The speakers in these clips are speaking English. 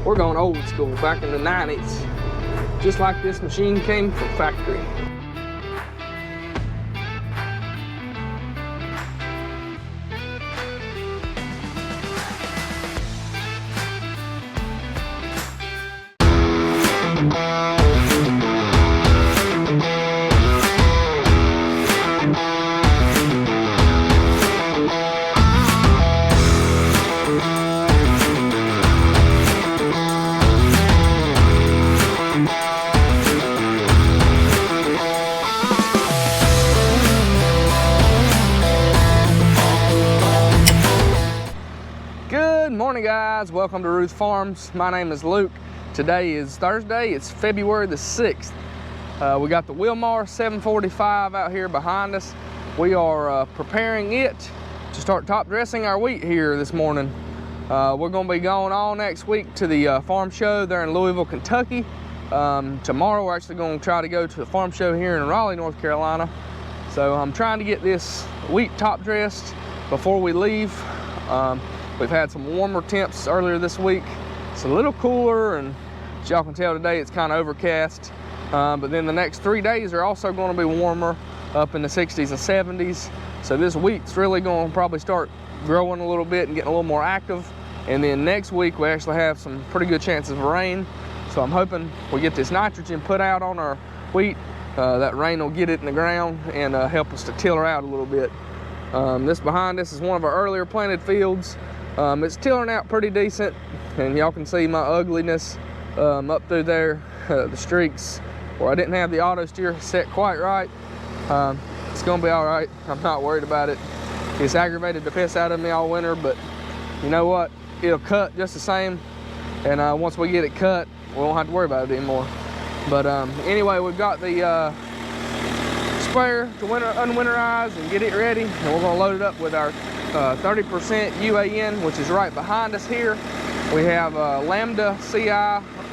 We're going old school, back in the 90s. Just like this machine came from factory. Good morning, guys. Welcome to Ruth Farms. My name is Luke. Today is Thursday. It's February the 6th. We got the Wilmar 745 out here behind us. We are preparing it to start top dressing our wheat here this morning. We're going to be going all next week to the farm show there in Louisville, Kentucky. Tomorrow we're actually going to try to go to the farm show here in Raleigh, North Carolina. So I'm trying to get this wheat top dressed before we leave. We've had some warmer temps earlier this week. It's a little cooler, and as y'all can tell today, it's kind of overcast. But then the next 3 days are also going to be warmer, up in the 60s and 70s. So this wheat's really going to probably start growing a little bit and getting a little more active. And then next week, we actually have some pretty good chances of rain. So I'm hoping we get this nitrogen put out on our wheat. That rain will get it in the ground and help us to till her out a little bit. This behind us is one of our earlier planted fields. It's tilling out pretty decent, and y'all can see my ugliness up through there, the streaks where I didn't have the auto steer set quite right. It's gonna be all right. I'm not worried about it. It's aggravated the piss out of me all winter, but you know what? It'll cut just the same, and once we get it cut, we won't have to worry about it anymore. But anyway, we've got the sprayer to unwinterize and get it ready, and we're gonna load it up with our 30% UAN, which is right behind us here. We have Lambda CI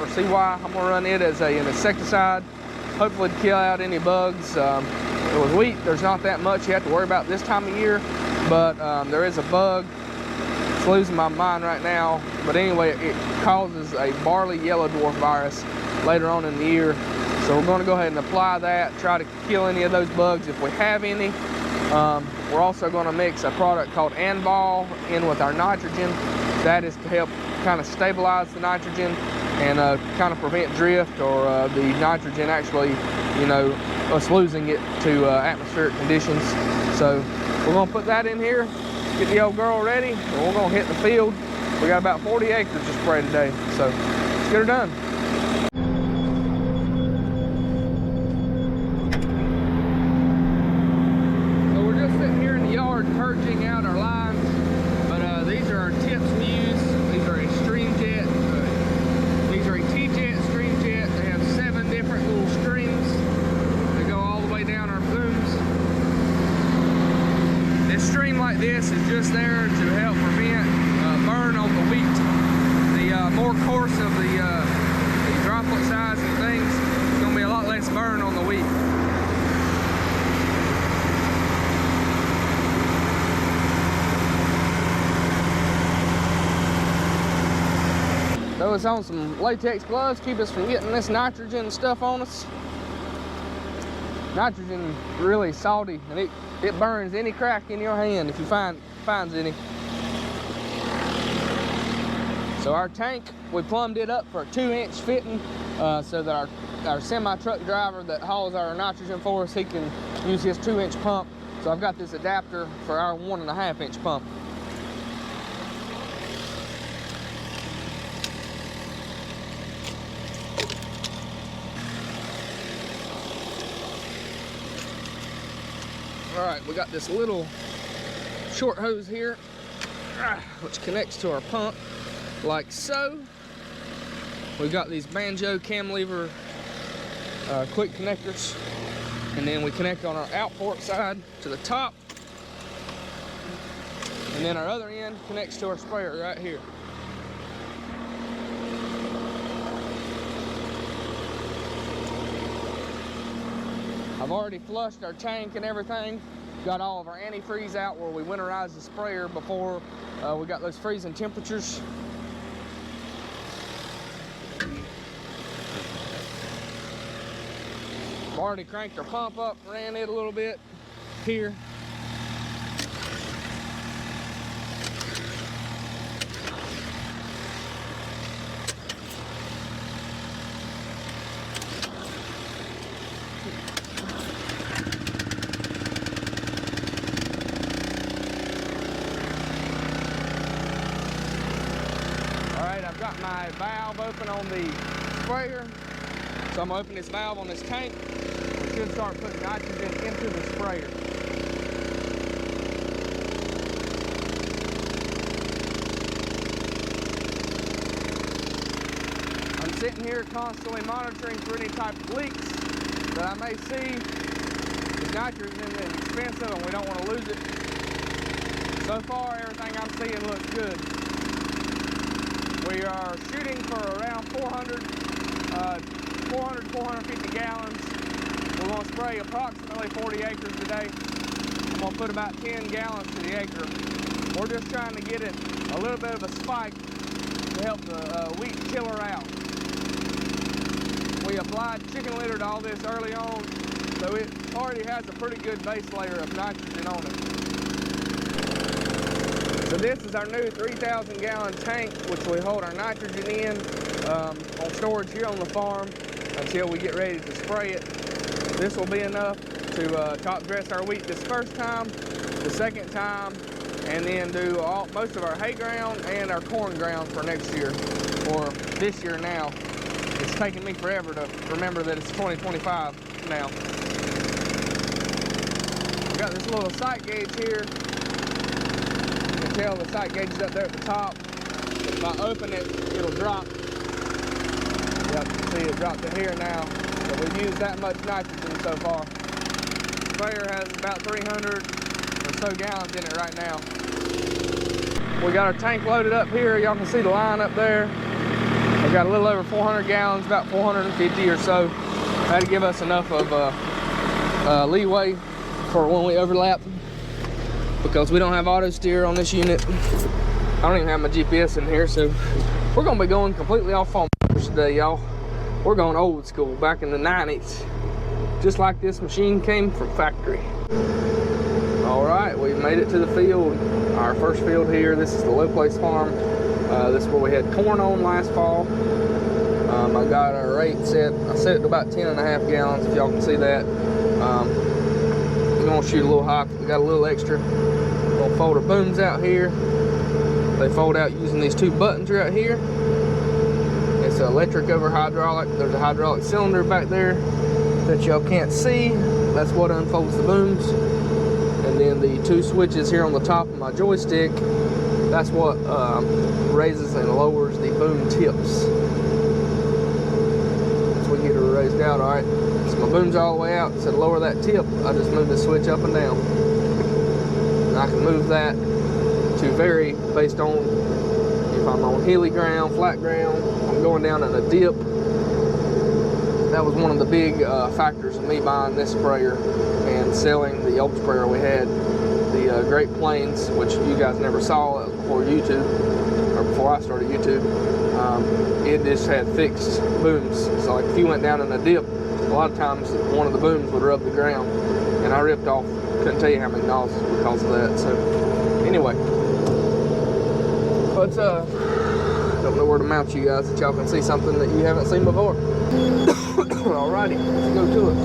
or CY. I'm gonna run it as an insecticide, hopefully to kill out any bugs. With wheat, there's not that much you have to worry about this time of year, but there is a bug. It's losing my mind right now, but anyway, it causes a barley yellow dwarf virus later on in the year. So we're gonna go ahead and apply that, try to kill any of those bugs if we have any. We're also going to mix a product called Anbol in with our nitrogen. That is to help kind of stabilize the nitrogen and kind of prevent drift or the nitrogen actually, you know, us losing it to atmospheric conditions. So we're going to put that in here, get the old girl ready, and we're going to hit the field. We got about 40 acres to spray today, so let's get her done. Purging out our lines, but these are our tips we use. These are a stream jet. These are a T-jet, stream jet. They have 7 different little streams that go all the way down our booms. This stream like this is just there to help prevent burn on the wheat. The more coarse of the droplet size and things, it's going to be a lot less burn on the wheat. Throw us on some latex gloves, keep us from getting this nitrogen stuff on us. Nitrogen is really salty, and it burns any crack in your hand if you finds any. So our tank, we plumbed it up for a 2-inch fitting, so that our semi-truck driver that hauls our nitrogen for us, he can use his 2-inch pump. So I've got this adapter for our 1.5-inch pump. All right, we got this little short hose here, which connects to our pump, like so. We've got these banjo cam lever quick connectors, and then we connect on our outport side to the top, and then our other end connects to our sprayer right here. I've already flushed our tank and everything. Got all of our antifreeze out where we winterize the sprayer before we got those freezing temperatures. I've already cranked our pump up, ran it a little bit here. I've got my valve open on the sprayer, so I'm gonna open this valve on this tank. We should start putting nitrogen into the sprayer. I'm sitting here constantly monitoring for any type of leaks that I may see. The nitrogen is expensive and we don't want to lose it. So far, everything I'm seeing looks good. We are shooting for around 450 gallons. We're going to spray approximately 40 acres today. I'm going to put about 10 gallons to the acre. We're just trying to get it a little bit of a spike to help the wheat chiller out. We applied chicken litter to all this early on, so it already has a pretty good base layer of nitrogen on it. So this is our new 3,000 gallon tank, which we hold our nitrogen in on storage here on the farm until we get ready to spray it. This will be enough to top dress our wheat this first time, the second time, and then do most of our hay ground and our corn ground for next year, or this year now. It's taking me forever to remember that it's 2025 now. We've got this little sight gauge here. Tell the sight gauge is up there at the top. If I open it, it'll drop. Yep, you can see it dropped to here now. But we've used that much nitrogen so far. The sprayer has about 300 or so gallons in it right now. We got our tank loaded up here. Y'all can see the line up there. We've got a little over 400 gallons, about 450 or so. That'll give us enough of leeway for when we overlap, because we don't have auto steer on this unit. I don't even have my GPS in here, so we're gonna be going completely off phone today, y'all. We're going old school, back in the 90s, just like this machine came from factory. All right, we've made it to the field, our first field here. This is the Low Place Farm. This is where we had corn on last fall. I got our rate set. I set it to about 10.5 gallons, if y'all can see that. We're gonna shoot a little high. We got a little extra. We're gonna fold our booms out here. They fold out using these two buttons right here. It's electric over hydraulic. There's a hydraulic cylinder back there that y'all can't see. That's what unfolds the booms. And then the two switches here on the top of my joystick, that's what raises and lowers the boom tips. Once we get her raised out, all right. So my boom's all the way out. So to lower that tip, I just move the switch up and down. And I can move that to vary based on if I'm on hilly ground, flat ground, I'm going down in a dip. That was one of the big factors of me buying this sprayer and selling the old sprayer we had, the Great Plains, which you guys never saw before YouTube, or before I started YouTube. It just had fixed booms. So like if you went down in a dip, a lot of times one of the booms would rub the ground, and I ripped off, couldn't tell you how many nozzles because of that. So anyway, but don't know where to mount you guys that y'all can see something that you haven't seen before. Alrighty, let's go to it.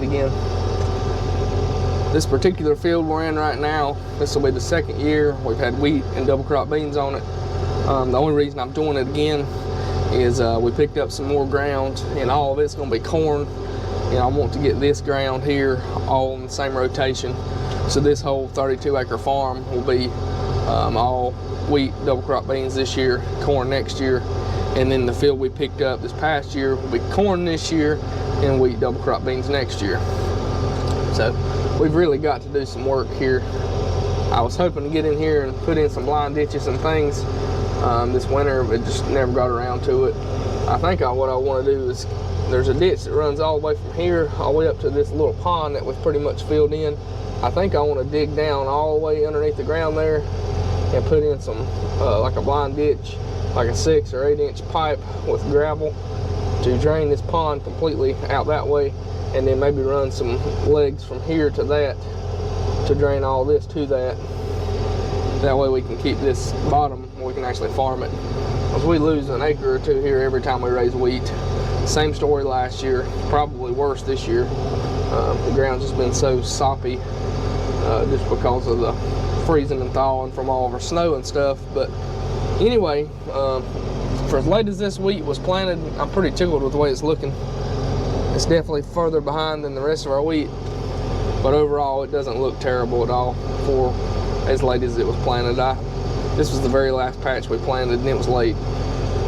beans again. This particular field we're in right now, this will be the second year we've had wheat and double crop beans on it. The only reason I'm doing it again is we picked up some more ground, and all of it's going to be corn. And I want to get this ground here all in the same rotation. So this whole 32-acre farm will be all wheat, double crop beans this year, corn next year. And then the field we picked up this past year will be corn this year and wheat, double crop beans next year. So we've really got to do some work here. I was hoping to get in here and put in some blind ditches and things this winter, but just never got around to it. I think what I want to do is, there's a ditch that runs all the way from here all the way up to this little pond that was pretty much filled in. I think I want to dig down all the way underneath the ground there and put in some like a blind ditch, like a 6 or 8 inch pipe with gravel to drain this pond completely out that way, and then maybe run some legs from here to that to drain all this to that. That way we can keep this bottom where we can actually farm it. Because we lose an acre or two here every time we raise wheat. Same story last year, probably worse this year. The ground's just been so soppy just because of the freezing and thawing from all of our snow and stuff. But anyway, for as late as this wheat was planted, I'm pretty tickled with the way it's looking. It's definitely further behind than the rest of our wheat, but overall it doesn't look terrible at all for as late as it was planted. This was the very last patch we planted and it was late.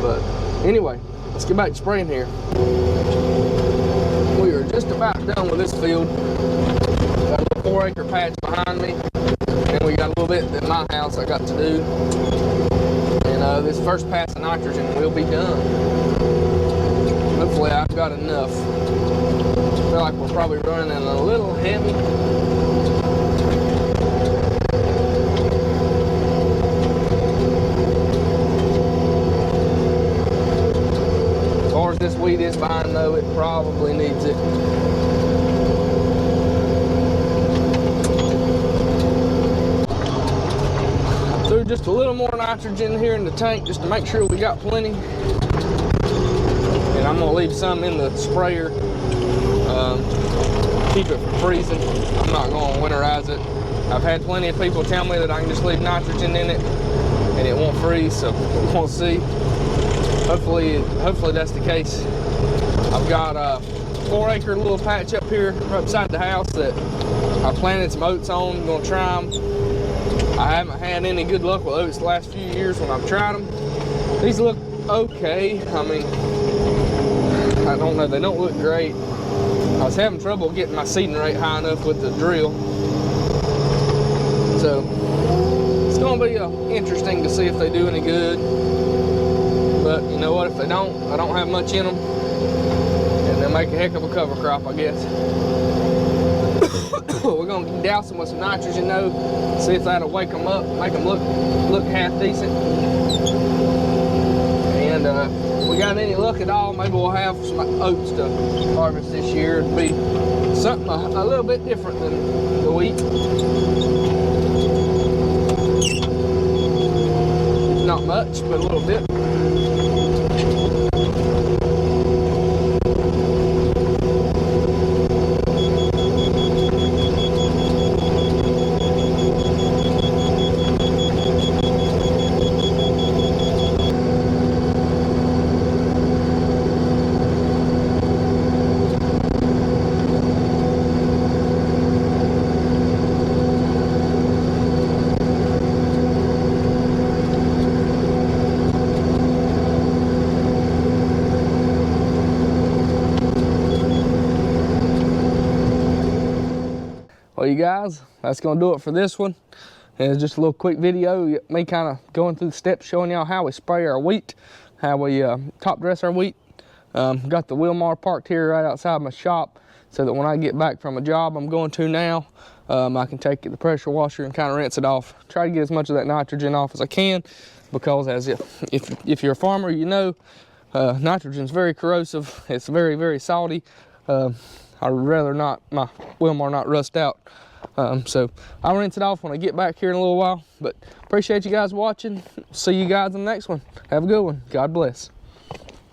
But anyway, let's get back to spraying here. We are just about done with this field. Got a little 4-acre patch behind me, and we got a little bit at my house I got to do. And this first pass of nitrogen will be done. Hopefully I've got enough. I feel like we're probably running a little heavy. As far as this wheat is behind though, it probably needs it. I threw just a little more nitrogen here in the tank just to make sure we got plenty. And I'm gonna leave some in the sprayer. Keep it from freezing. I'm not gonna winterize it. I've had plenty of people tell me that I can just leave nitrogen in it and it won't freeze, so we'll see. Hopefully that's the case. I've got a 4-acre little patch up here right beside the house that I planted some oats on. I'm gonna try them. I haven't had any good luck with oats the last few years when I've tried them. These look okay. I mean, I don't know, they don't look great. I was having trouble getting my seeding rate high enough with the drill. So it's gonna be interesting to see if they do any good. But you know what, if they don't, I don't have much in them. And they'll make a heck of a cover crop, I guess. We're gonna douse them with some nitrogen though, see if that'll wake them up, make them look half decent. And if we got any luck at all, maybe we'll have some oats to harvest this year. It'd be something a little bit different than the wheat. Not much, but a little bit. Well, you guys, that's gonna do it for this one. And it's just a little quick video, me kind of going through the steps, showing y'all how we spray our wheat, how we top dress our wheat. Got the Wilmar parked here right outside my shop, so that when I get back from a job I'm going to now, I can take the pressure washer and kind of rinse it off. Try to get as much of that nitrogen off as I can, because as if you're a farmer, you know nitrogen's very corrosive. It's very, very salty. I'd rather not my Wilmar not rust out. So I'll rinse it off when I get back here in a little while. But appreciate you guys watching. See you guys in the next one. Have a good one. God bless.